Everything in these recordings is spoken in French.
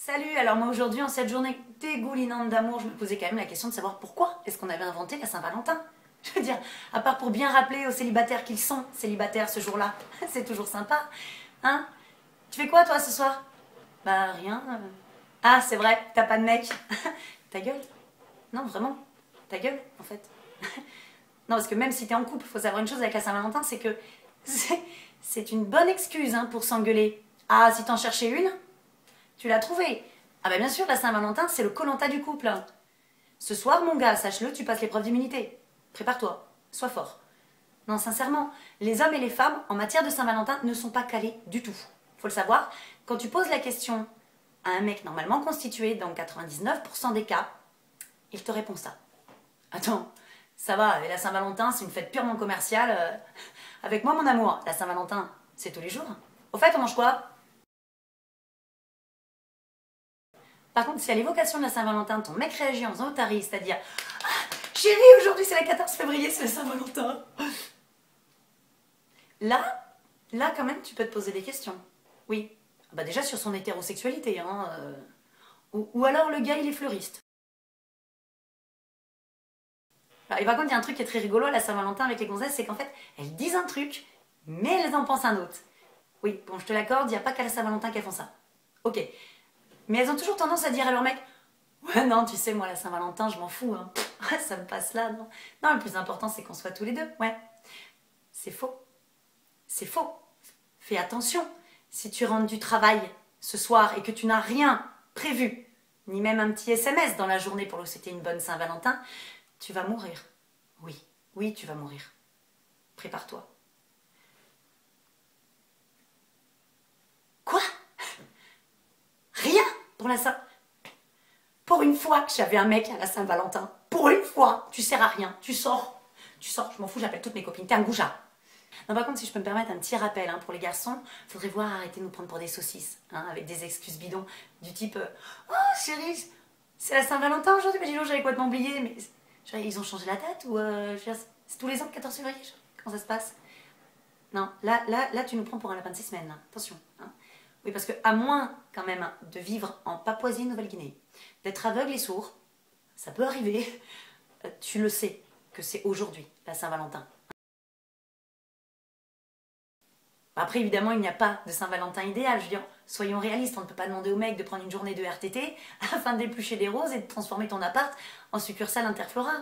Salut, alors moi aujourd'hui en cette journée dégoulinante d'amour, je me posais quand même la question de savoir pourquoi est-ce qu'on avait inventé la Saint-Valentin. Je veux dire, à part pour bien rappeler aux célibataires qu'ils sont célibataires ce jour-là, c'est toujours sympa. Hein? Tu fais quoi toi ce soir? Bah rien. Ah c'est vrai, t'as pas de mec. Ta gueule? Non vraiment, ta gueule en fait. Non parce que même si t'es en couple, faut savoir une chose avec la Saint-Valentin, c'est que c'est une bonne excuse hein, pour s'engueuler. Ah si t'en cherchais une? Tu l'as trouvé? Ah bah bien sûr, la Saint-Valentin, c'est le koh-lanta du couple. Ce soir, mon gars, sache-le, tu passes l'épreuve d'immunité. Prépare-toi, sois fort. Non, sincèrement, les hommes et les femmes, en matière de Saint-Valentin, ne sont pas calés du tout. Faut le savoir, quand tu poses la question à un mec normalement constitué, dans 99% des cas, il te répond ça. Attends, ça va, et la Saint-Valentin, c'est une fête purement commerciale. Avec moi, mon amour, la Saint-Valentin, c'est tous les jours. Au fait, on mange quoi? Par contre, si à l'évocation de la Saint-Valentin, ton mec réagit en faisant otarie, c'est-à-dire ah, chérie, aujourd'hui c'est la 14 février, c'est la Saint-Valentin. Là, quand même, tu peux te poser des questions. Oui. Bah déjà sur son hétérosexualité, hein. Ou alors le gars, il est fleuriste. Et par contre, il y a un truc qui est très rigolo à la Saint-Valentin avec les gonzesses, c'est qu'en fait, elles disent un truc, mais elles en pensent un autre. Oui, bon, je te l'accorde, il n'y a pas qu'à la Saint-Valentin qu'elles font ça. Ok. Mais elles ont toujours tendance à dire à leur mec ouais, non, tu sais, moi, la Saint-Valentin, je m'en fous. Hein. Ça me passe là, non. Non, le plus important, c'est qu'on soit tous les deux. Ouais. C'est faux. C'est faux. Fais attention. Si tu rentres du travail ce soir et que tu n'as rien prévu, ni même un petit SMS dans la journée pour le souhaiter une bonne Saint-Valentin, tu vas mourir. Oui, oui, tu vas mourir. Prépare-toi. Quoi? Rien pour la Saint... Pour une fois que j'avais un mec à la Saint-Valentin. Pour une fois, tu sers à rien. Tu sors. Tu sors, je m'en fous, j'appelle toutes mes copines. T'es un goujat. Non, par contre, si je peux me permettre un petit rappel hein, pour les garçons, faudrait voir arrêter de nous prendre pour des saucisses, hein, avec des excuses bidons du type oh chérie, c'est la Saint-Valentin aujourd'hui, mais dis donc, j'avais complètement oublié. Mais ils ont changé la date ou c'est tous les ans le 14 février? Comment ça se passe? Non, là, tu nous prends pour un lapin de 6 semaines. Là. Attention. Hein. Oui, parce que à moins quand même de vivre en Papouasie-Nouvelle-Guinée, d'être aveugle et sourd, ça peut arriver. Tu le sais que c'est aujourd'hui la Saint-Valentin. Après, évidemment, il n'y a pas de Saint-Valentin idéal. Je veux dire, soyons réalistes, on ne peut pas demander au mec de prendre une journée de RTT afin d'éplucher des roses et de transformer ton appart en succursale Interflora.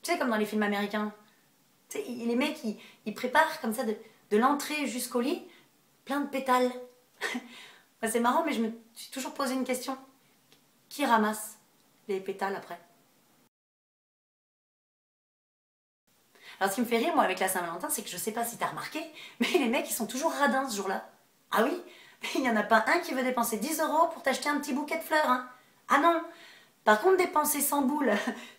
Tu sais, comme dans les films américains. Tu sais, les mecs, ils préparent comme ça de l'entrée jusqu'au lit, plein de pétales. C'est marrant, mais je me suis toujours posé une question. Qui ramasse les pétales après? Alors ce qui me fait rire, moi, avec la Saint-Valentin, c'est que je sais pas si t'as remarqué, mais les mecs, ils sont toujours radins ce jour-là. Ah oui? Il n'y en a pas un qui veut dépenser 10 € pour t'acheter un petit bouquet de fleurs, hein? Ah non! Par contre, dépenser 100 boules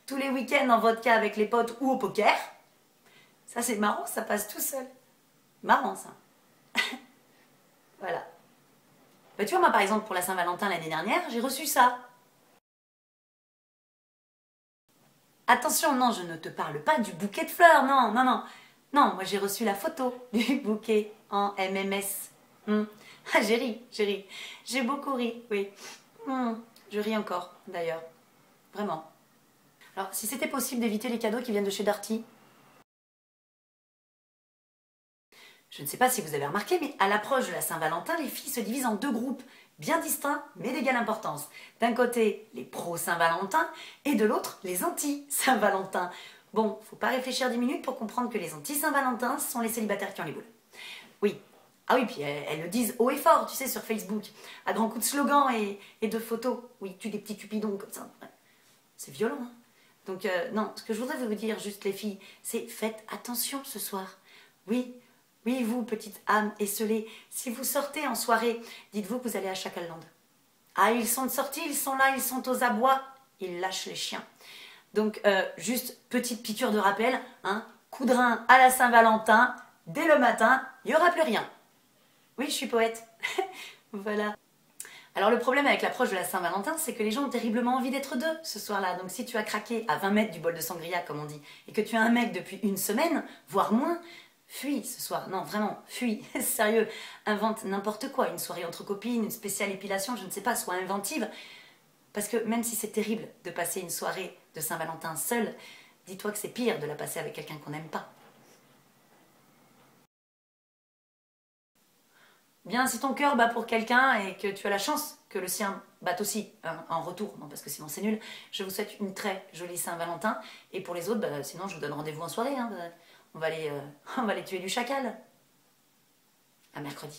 tous les week-ends en vodka avec les potes ou au poker, ça c'est marrant, ça passe tout seul. Marrant, ça. Voilà. Bah, tu vois, moi, par exemple, pour la Saint-Valentin l'année dernière, j'ai reçu ça. Attention, non, je ne te parle pas du bouquet de fleurs, non, non, non. Non, moi j'ai reçu la photo du bouquet en MMS. Ah, j'ai ri, j'ai ri. J'ai beaucoup ri, oui. Je ris encore, d'ailleurs. Vraiment. Alors, si c'était possible d'éviter les cadeaux qui viennent de chez Darty, je ne sais pas si vous avez remarqué, mais à l'approche de la Saint-Valentin, les filles se divisent en deux groupes, bien distincts, mais d'égale importance. D'un côté, les pro-Saint-Valentin, et de l'autre, les anti-Saint-Valentin. Bon, faut pas réfléchir 10 minutes pour comprendre que les anti-Saint-Valentin sont les célibataires qui ont les boules. Oui. Ah oui, puis elles le disent haut et fort, tu sais, sur Facebook, à grands coups de slogans et de photos. Oui, tu des petits cupidons comme ça. C'est violent, hein. Donc, non, ce que je voudrais vous dire, juste les filles, c'est faites attention ce soir. Oui, oui, vous, petite âme esselée, si vous sortez en soirée, dites-vous que vous allez à Chacalland. Ah, ils sont de sortie, ils sont là, ils sont aux abois, ils lâchent les chiens. Donc, juste petite piqûre de rappel, hein, coup de rein à la Saint-Valentin, dès le matin, il n'y aura plus rien. Oui, je suis poète. Voilà. Alors le problème avec l'approche de la Saint-Valentin, c'est que les gens ont terriblement envie d'être deux ce soir-là. Donc si tu as craqué à 20 mètres du bol de sangria, comme on dit, et que tu as un mec depuis une semaine, voire moins, fuis ce soir. Non, vraiment, fuis. Sérieux, invente n'importe quoi. Une soirée entre copines, une spéciale épilation, je ne sais pas, sois inventive. Parce que même si c'est terrible de passer une soirée de Saint-Valentin seule, dis-toi que c'est pire de la passer avec quelqu'un qu'on n'aime pas. Bien, si ton cœur bat pour quelqu'un et que tu as la chance que le sien batte aussi hein, en retour, non parce que sinon c'est nul, je vous souhaite une très jolie Saint-Valentin. Et pour les autres, bah, sinon je vous donne rendez-vous en soirée. Hein, on va aller tuer du chacal. À mercredi.